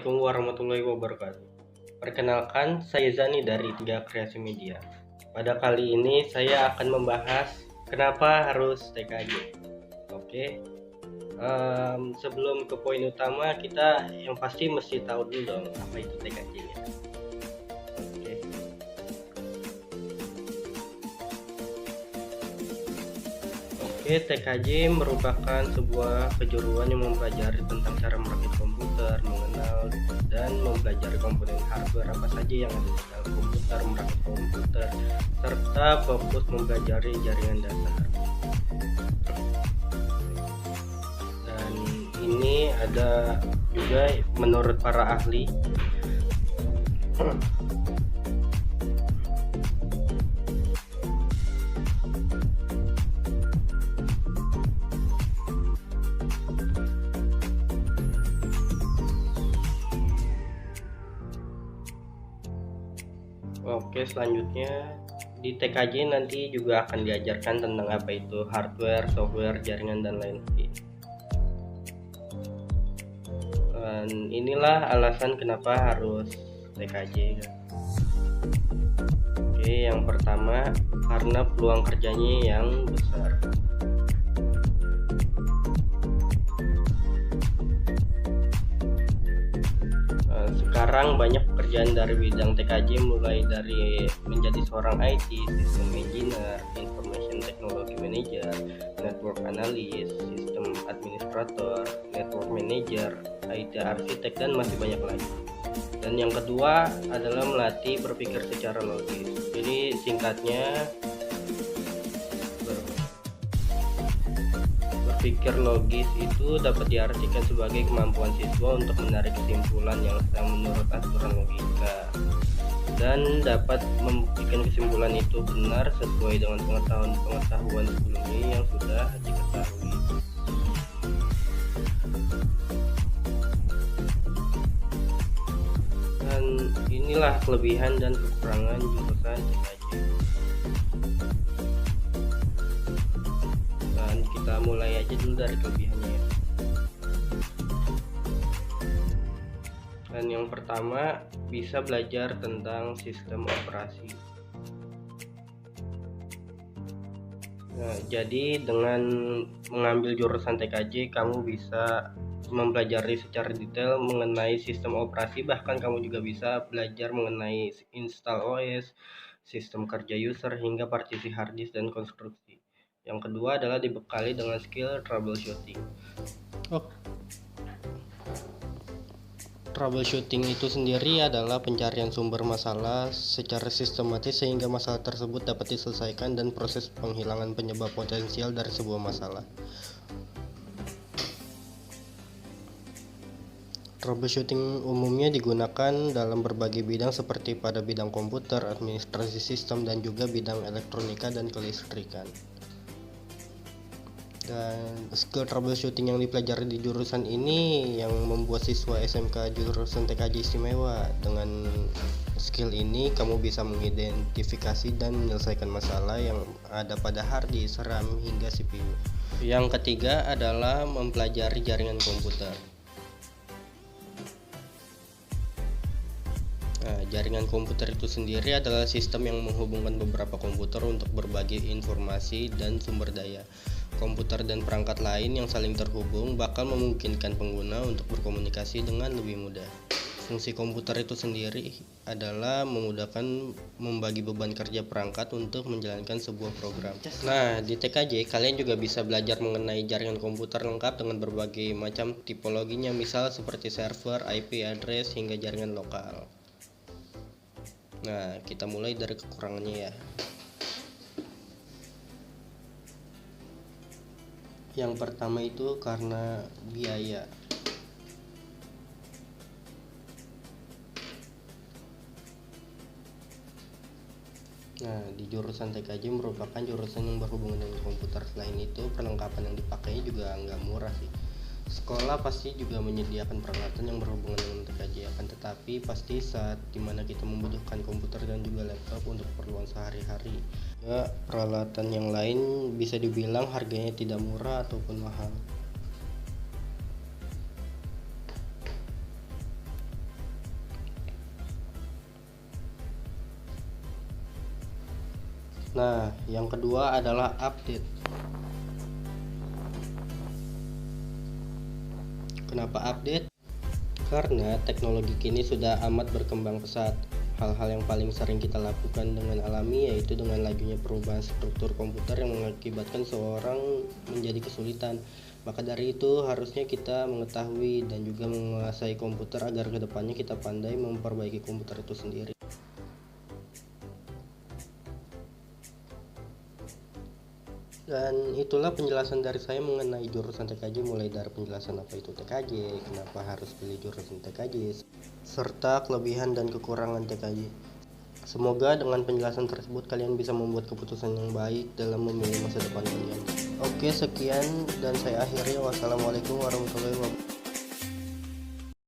Assalamualaikum warahmatullahi wabarakatuh. Perkenalkan, saya Zani dari Tiga Kreasi Media. Pada kali ini saya akan membahas kenapa harus TKJ. Oke, sebelum ke poin utama, kita yang pasti mesti tahu dulu dong apa itu TKJ ya. Oke. Oke, TKJ merupakan sebuah kejuruan yang mempelajari tentang cara merakit komputer, mengenal dan mempelajari komponen hardware apa saja yang ada di dalam komputer, merakit komputer, serta fokus mempelajari jaringan dasar. Dan ini ada juga menurut para ahli Oke, selanjutnya di TKJ nanti juga akan diajarkan tentang apa itu hardware, software, jaringan, dan lain-lain. Dan inilah alasan kenapa harus TKJ. Oke, yang pertama karena peluang kerjanya yang besar. Sekarang banyak pekerjaan dari bidang TKJ, mulai dari menjadi seorang IT, System Engineer, Information Technology Manager, Network Analyst, System Administrator, Network Manager, IT Architect, dan masih banyak lagi. Dan yang kedua adalah melatih berpikir secara logis. Jadi singkatnya, berpikir logis itu dapat diartikan sebagai kemampuan siswa untuk menarik kesimpulan yang menurut aturan logika dan dapat membuktikan kesimpulan itu benar sesuai dengan pengetahuan sebelumnya yang sudah diketahui. Dan inilah kelebihan dan kekurangan jurusan TKJ. Kita mulai aja dulu dari kelebihannya ya. Dan yang pertama, bisa belajar tentang sistem operasi. Nah, jadi dengan mengambil jurusan TKJ, kamu bisa mempelajari secara detail mengenai sistem operasi, bahkan kamu juga bisa belajar mengenai install OS, sistem kerja user, hingga partisi hard disk dan konstruksi. Yang kedua adalah dibekali dengan skill troubleshooting. Troubleshooting itu sendiri adalah pencarian sumber masalah secara sistematis sehingga masalah tersebut dapat diselesaikan dan proses penghilangan penyebab potensial dari sebuah masalah. Troubleshooting umumnya digunakan dalam berbagai bidang seperti pada bidang komputer, administrasi sistem, dan juga bidang elektronika dan kelistrikan. Dan skill troubleshooting yang dipelajari di jurusan ini yang membuat siswa SMK jurusan TKJ istimewa. Dengan skill ini kamu bisa mengidentifikasi dan menyelesaikan masalah yang ada pada hard disk, RAM, hingga CPU. Yang ketiga adalah mempelajari jaringan komputer. Nah, jaringan komputer itu sendiri adalah sistem yang menghubungkan beberapa komputer untuk berbagi informasi dan sumber daya. Komputer dan perangkat lain yang saling terhubung bakal memungkinkan pengguna untuk berkomunikasi dengan lebih mudah. Fungsi komputer itu sendiri adalah memudahkan membagi beban kerja perangkat untuk menjalankan sebuah program. Nah, di TKJ kalian juga bisa belajar mengenai jaringan komputer lengkap dengan berbagai macam tipologinya, misal seperti server, IP address, hingga jaringan lokal. Nah, kita mulai dari kekurangannya ya. Yang pertama itu karena biaya. Nah, di jurusan TKJ merupakan jurusan yang berhubungan dengan komputer. Selain itu, perlengkapan yang dipakainya juga nggak murah sih. Sekolah pasti juga menyediakan peralatan yang berhubungan dengan TKJ, akan tetapi pasti saat dimana kita membutuhkan komputer dan juga laptop untuk keperluan sehari-hari, ya, peralatan yang lain bisa dibilang harganya tidak murah ataupun mahal. Nah, yang kedua adalah update. Kenapa update? Karena teknologi kini sudah amat berkembang pesat. Hal-hal yang paling sering kita lakukan dengan alami yaitu dengan lajunya perubahan struktur komputer yang mengakibatkan seorang menjadi kesulitan. Maka dari itu harusnya kita mengetahui dan juga menguasai komputer agar kedepannya kita pandai memperbaiki komputer itu sendiri. Dan itulah penjelasan dari saya mengenai jurusan TKJ, mulai dari penjelasan apa itu TKJ, kenapa harus pilih jurusan TKJ, serta kelebihan dan kekurangan TKJ. Semoga dengan penjelasan tersebut kalian bisa membuat keputusan yang baik dalam memilih masa depan kalian. Oke, sekian dan saya akhiri. Wassalamualaikum warahmatullahi wabarakatuh.